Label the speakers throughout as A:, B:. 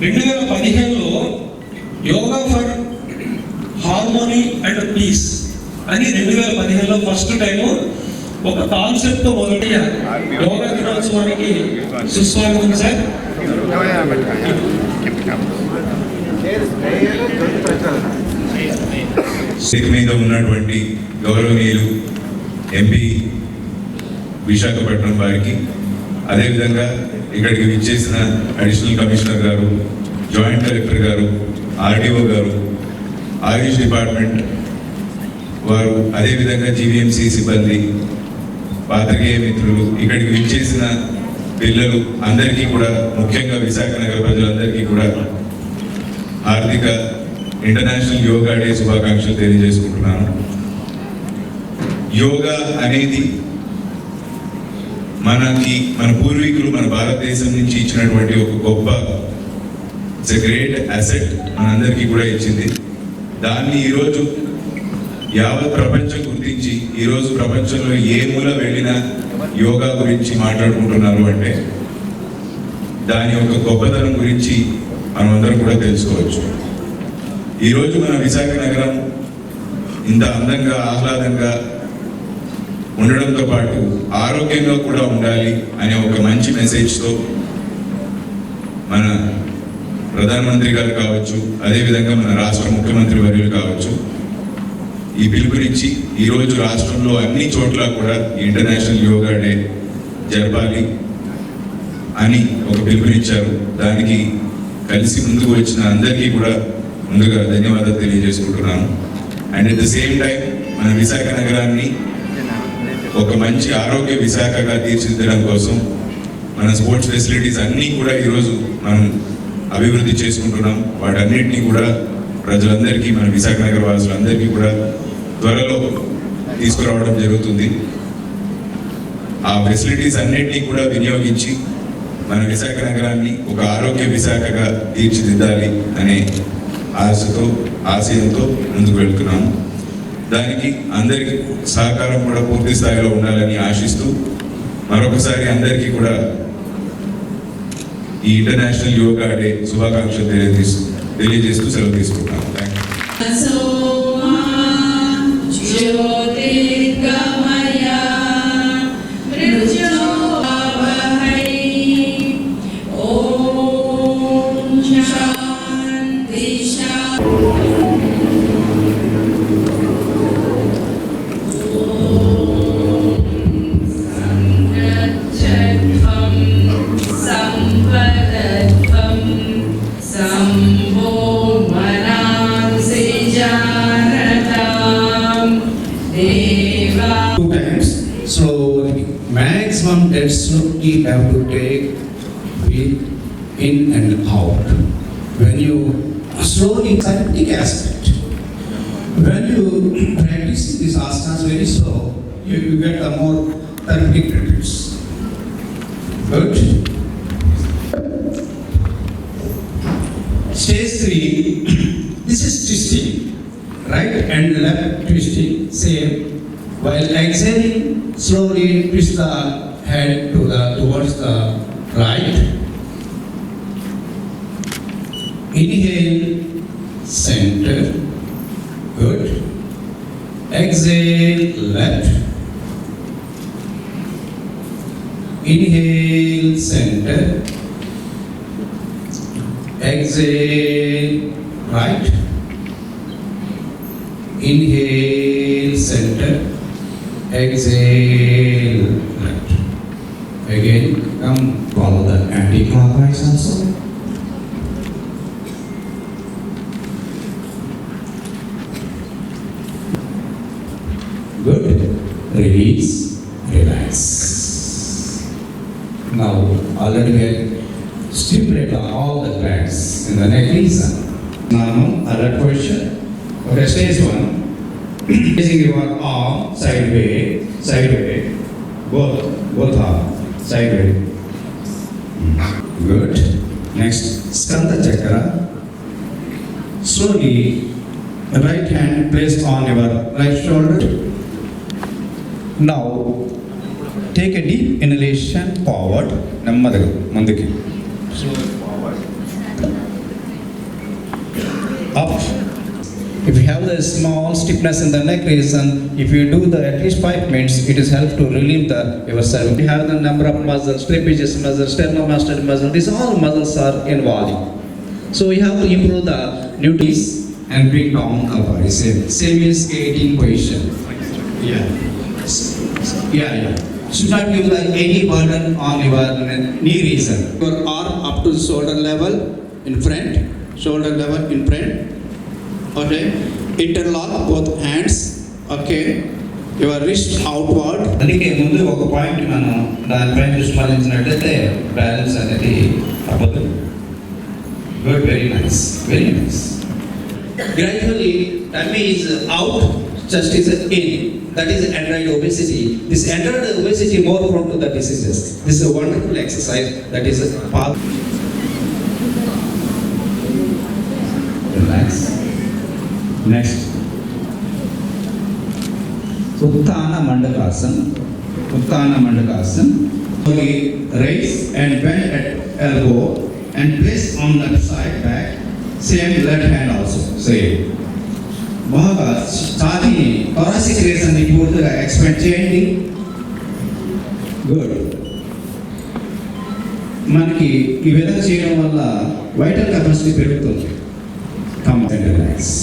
A: 2015లో yoga for harmony and peace అని 2015లో first time ఒక కాన్సెప్ట్ తో మొదటి యోగా దినోత్సవానికి సుస్వాగతం సార్.
B: మీద ఉన్నటువంటి గౌరవనీయులు ఎంపీ విశాఖపట్నం వారికి, అదేవిధంగా ఇక్కడికి విచ్చేసిన అడిషనల్ కమిషనర్ గారు, జాయింట్ కలెక్టర్ గారు, ఆర్డీఓ గారు, ఆయుష్ డిపార్ట్మెంట్ వారు, అదేవిధంగా జీవీఎంసీ సిబ్బంది, పాత్రికేయ మిత్రులు, ఇక్కడికి విచ్చేసిన పిల్లలు అందరికీ కూడా, ముఖ్యంగా విశాఖ నగర ప్రజలందరికీ కూడా హార్దిక ఇంటర్నేషనల్ యోగా డే శుభాకాంక్షలు తెలియజేసుకుంటున్నాను. యోగా అనేది మన పూర్వీకులు మన భారతదేశం నుంచి ఇచ్చినటువంటి ఒక గొప్ప, ఇట్స్ ఎ గ్రేట్ అసెట్ మనందరికీ కూడా ఇచ్చింది. దాన్ని ఈరోజు యావత్ ప్రపంచం గుర్తించి ఈరోజు ప్రపంచంలో ఏ మూల వెళ్ళినా యోగా గురించి మాట్లాడుకుంటున్నారు అంటే దాని యొక్క గొప్పతనం గురించి మనమందరం కూడా తెలుసుకోవచ్చు. ఈరోజు మన విశాఖ నగరం ఇంత అందంగా, ఆహ్లాదంగా ఉండడంతో పాటు ఆరోగ్యంగా కూడా ఉండాలి అనే ఒక మంచి మెసేజ్తో మన ప్రధానమంత్రి గారు కావచ్చు, అదేవిధంగా మన రాష్ట్ర ముఖ్యమంత్రి వర్యులు కావచ్చు, ఈ పిలుపునిచ్చి ఈరోజు రాష్ట్రంలో అన్ని చోట్ల కూడా ఇంటర్నేషనల్ యోగా డే జరపాలి అని ఒక పిలుపునిచ్చారు. దానికి కలిసి ముందుకు వచ్చిన అందరికీ కూడా ముందుగా ధన్యవాదాలు తెలియజేసుకుంటున్నాను. And at the same time మన విశాఖ నగరాన్ని ఒక మంచి ఆరోగ్య విశాఖగా తీర్చిదిద్దడం కోసం మన స్పోర్ట్స్ ఫెసిలిటీస్ అన్నీ కూడా ఈరోజు మనం అభివృద్ధి చేసుకుంటున్నాం. వాటన్నిటినీ కూడా ప్రజలందరికీ, మన విశాఖ నగర వాసులందరికీ కూడా త్వరలో తీసుకురావడం జరుగుతుంది. ఆ ఫెసిలిటీస్ అన్నిటినీ కూడా వినియోగించి మన విశాఖ నగరాన్ని ఒక ఆరోగ్య విశాఖగా తీర్చిదిద్దాలి అనే ఆశయంతో ముందుకు వెళ్తున్నాము. దానికి అందరికీ సహకారం కూడా పూర్తి స్థాయిలో ఉండాలని ఆశిస్తూ మరొకసారి అందరికీ కూడా ఈ ఇంటర్నేషనల్ యోగా డే శుభాకాంక్షలు తెలియజేస్తూ సెలవు తీసుకుంటాను. Thank
C: Two times. So maximum tests you have to take breathe in and out. When you slowly scientific aspect. When you practice these asanas very slow, you get a more therapeutic practice. Good. Stage 3. This is twisting. Right and left twisting, same. While exhaling, slowly twist the head towards the right. Inhale, center. Good. Exhale, left. Inhale, center. Exhale, right. Inhale, center. Exhale, left. Again, come follow the anti-clockwise also. Good. Release, relax. Now, already we have stimulated all the glands in the neck region. Now, alert position. Okay, stage 1. Raising your arm sideway, both arm, sideway. Good. Next, Skanda Chakra. Slowly, the right hand placed on your right shoulder. Now, take a deep inhalation forward, నెమ్మదిగా ముందుకి. Slowly forward. up. If you have the small stiffness in the neck region, if you do the at least 5 minutes, it is help to relieve the yourself. You have the number of muscles, trapezius muscle, sternocleidomastoid muscle. These all muscles are involved. So you have to improve the nutrition and bring down the body. Same is skating position. Yeah. Should not give the any burden on your knee region. Your arm up to the shoulder level in front, shoulder level in front. Okay, interlock both hands. Okay, your wrist outward. అందుకే ముందు ఒక point మనం దానిపై దృష్టి మళ్లించినట్లయితే balance అనేది అవ్వదు. Good, very nice, very nice. Gradually, tummy is out, chest is in. That is android obesity. This android obesity more prone to the diseases. This is a wonderful exercise. That is a path. Relax. Next. Utthana Mandakasana. Utthana Mandakasana. Slowly raise and bend at elbow and place on left side back. Same left hand also. Same. బాగా ఛాతీని thoracic రీజన్ని పూర్తిగా expand చేయండి. Good. మనకి ఈ విధంగా చేయడం వల్ల vital capacity పెరుగుతుంది. Come and relax.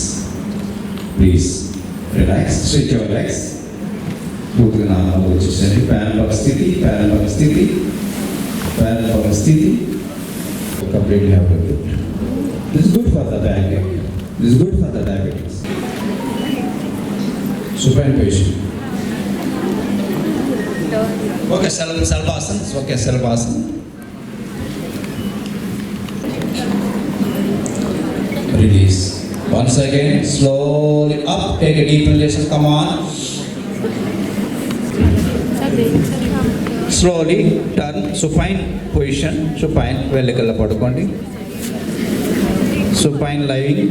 C: Please relax. Stretch your legs. పూర్తిగా నాలుగు వచ్చేసండి. ప్యారలల్ స్థితి, ప్యారలల్ స్థితి, ప్యారలల్ స్థితి. Completely have to do. This good for the back. This good for the diabetics. Supine position. Okay, Salvasana. Okay, Salvasana. Release. Once again, slowly up. Take a deep inhalation. Come on. Slowly turn. Supine position. Supine. Vertical padukondi. Supine lying.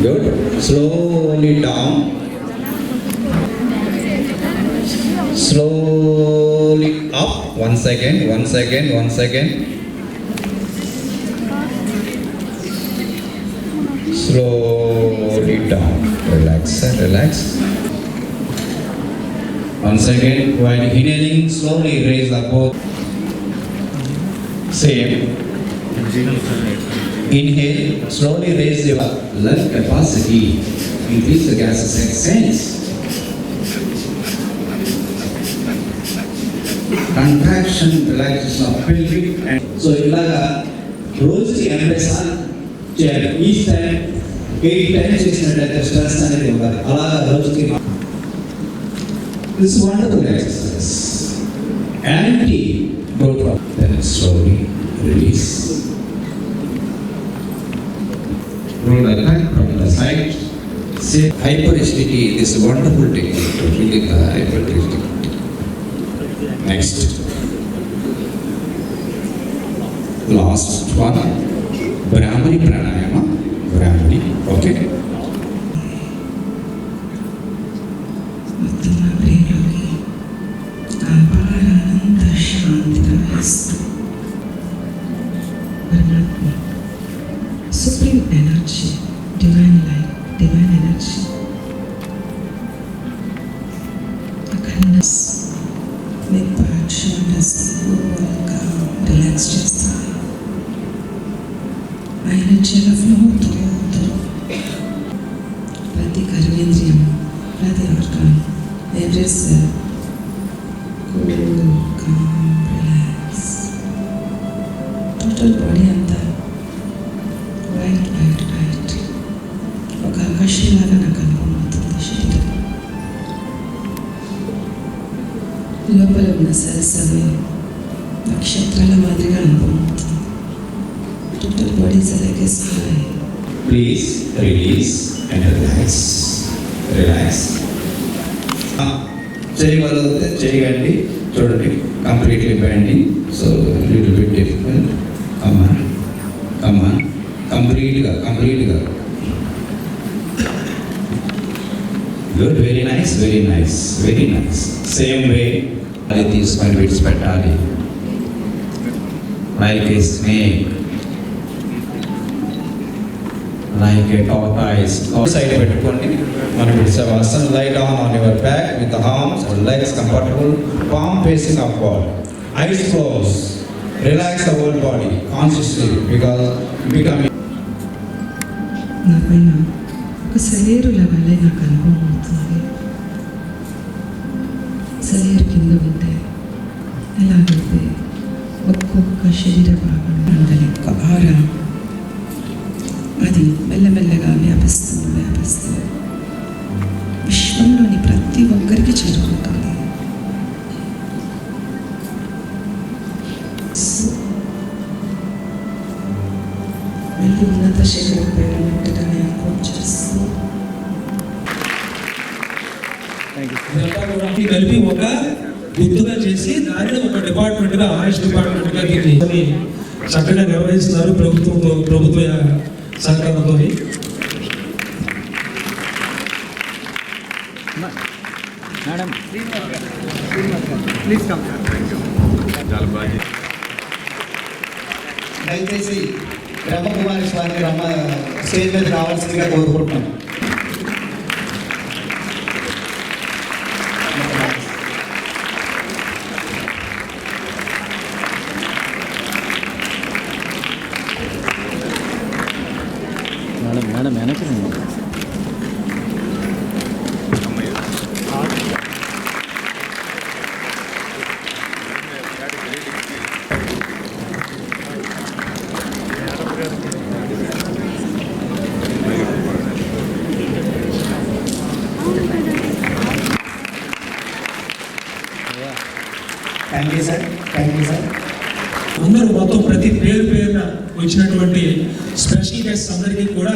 C: Good. Slowly down. Slowly up. Once again. Slowly down. Relax. Once again, while inhaling, slowly raise the both. Same. Inhale, slowly raise your lung capacity, increase the gases exchange. Contraction, relaxation of pelvic and so ilaga రోజుకి 80 సార్లు చేయాలి. Each time 8 times చేసినట్లయితే stress అనేది ఉండదు. అలాగా రోజుకి this wonderful exercise. Anti growth of then slowly release. Roll the back from the side. Say hyperacidity. This is a wonderful technique to relieve the hyperacidity. Next. Last one. Brahmari pranayama. Brahmari. Okay.
D: Supreme energy, divine light, divine energy. Kindness, make back shoulders, calm, relax చేస్తాయి. ఆ ఎనర్జీలో flow అవుతూ ప్రతి కర్మేంద్రియం, ప్రతి organ, every cell cool, calm, relax. Total body అంతా white ఒక ఆకాశంలాగా నాకు అనుభవం అవుతుంది. శరీరం లోపల ఉన్న సెల్స్ అవి నక్షత్రాల మాదిరిగా అనుభవం అవుతుంది. Total body like a sky.
C: Please release and relax. చేయగండి. చూడండి, completely bending. So little bit difficult. Come on. కంప్లీట్గా. Good, very nice. Same way,
E: అది తీసుకొని విడిచిపెట్టాలి. Like a snake, like a tortoise.
F: Side పెట్టుకోండి. మనం విడిసేవాసం. Lie down on your back with the arms and legs comfortable, palm facing upward, eyes close. Relax the whole body consciously because becoming.
D: నా పైన ఒక శరీరుల వల్లే నాకు అనుభవం అవుతుంది. శరీరం కింద ఉంటే ఎలాగైతే ఒక్కొక్క శరీర భాగం అందరి యొక్క ఆరా అది మెల్లమెల్లగా వ్యాపిస్తూ విశ్వంలోని ప్రతి ఒక్కరికి చేరుకుంటుంది. మళ్ళీ ఉన్నత శరీరం పైన ఉంటుందని అనుభవం చేస్తూ
A: ఇదంతా కూడా అన్ని కలిపి ఒక గుర్తుగా చేసి దానిని ఒక డిపార్ట్మెంట్ గా ఆయుష్ డిపార్ట్మెంట్ గా దీన్ని చక్కగా నిర్వహిస్తున్నారు ప్రభుత్వ సహకారంతో.
B: చాలా బాగా
C: దయచేసి బ్రహ్మకుమారి స్వామి స్టేజ్ మీద రావాల్సిందిగా కోరుకుంటున్నాం.
G: మేడం వెనక్కి
C: థ్యాంక్ యూ సార్.
A: అందరూ మొత్తం ప్రతి పేరున వచ్చినటువంటి స్పెషల్ గెస్ట్ అందరికీ కూడా